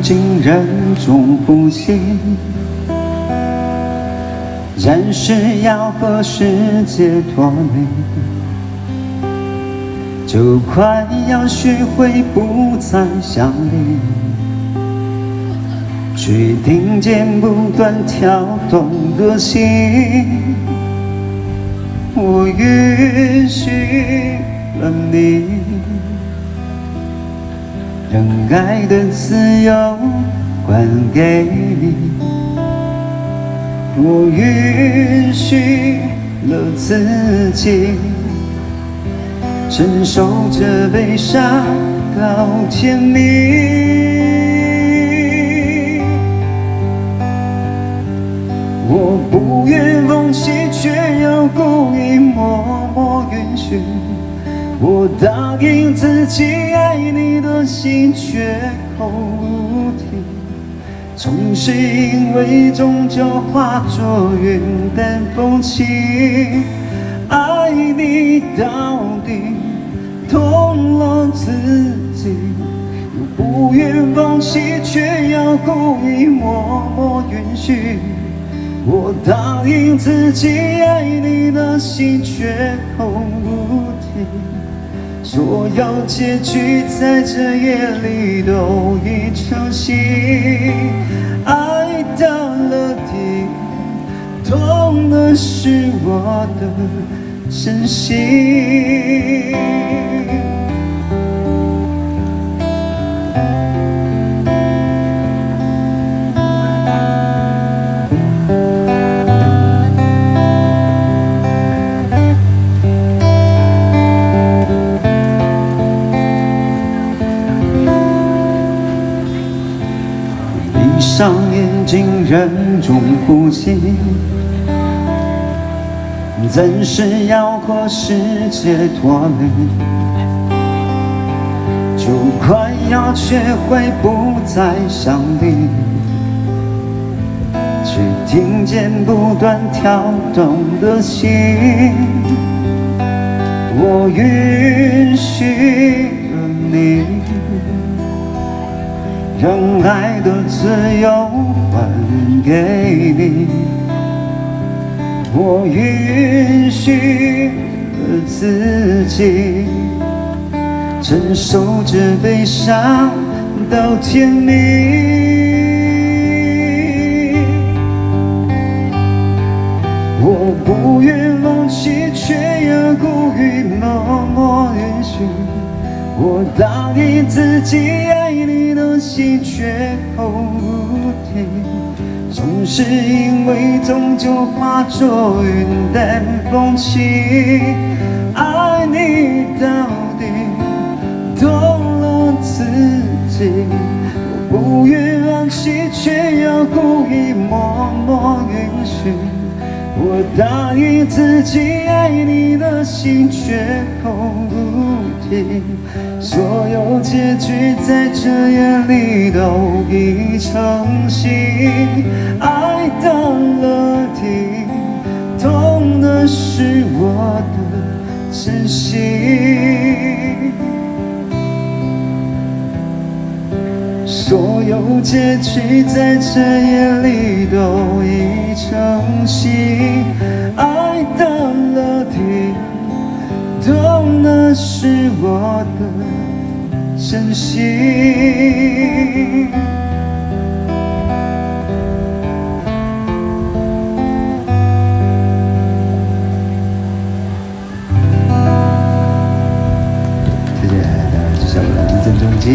尽人中呼吸。人是要和世界脱离，就快要学会不再想你，却听见不断跳动的心。我允许了你，让爱的自由还给你。我允许了自己，承受着悲伤到天明。我不愿放弃，却又故意默默允许。我答应自己，爱你的心绝口不提。总是因为终究化作云淡风轻，爱你到底痛了自己。我不愿放弃，却要故意默默允许。我答应自己，爱你的心绝口不提。所有结局在这夜里都已成型，爱到了底，痛的是我的真心。闭上眼睛，忍住呼吸，暂时要和世界脱离，就快要学会不再想你，却听见不断跳动的心。我允许了你，让爱的自由还给你。我允许了自己，承受着悲伤到天明。我不愿放弃，却又故意默默允许。我答应自己，爱你的心绝口不提。总是因为终究化作云淡风轻，爱你到底痛了自己。我不愿放弃，却又故意默默允许。我答应自己，爱你的心绝口不提。所有结局在这夜里都已成型，爱到了底，痛的是我的真心。所有结局在这夜里都已成型，爱到了底，痛的是我的真心。谢谢大家，接下来是郑中基。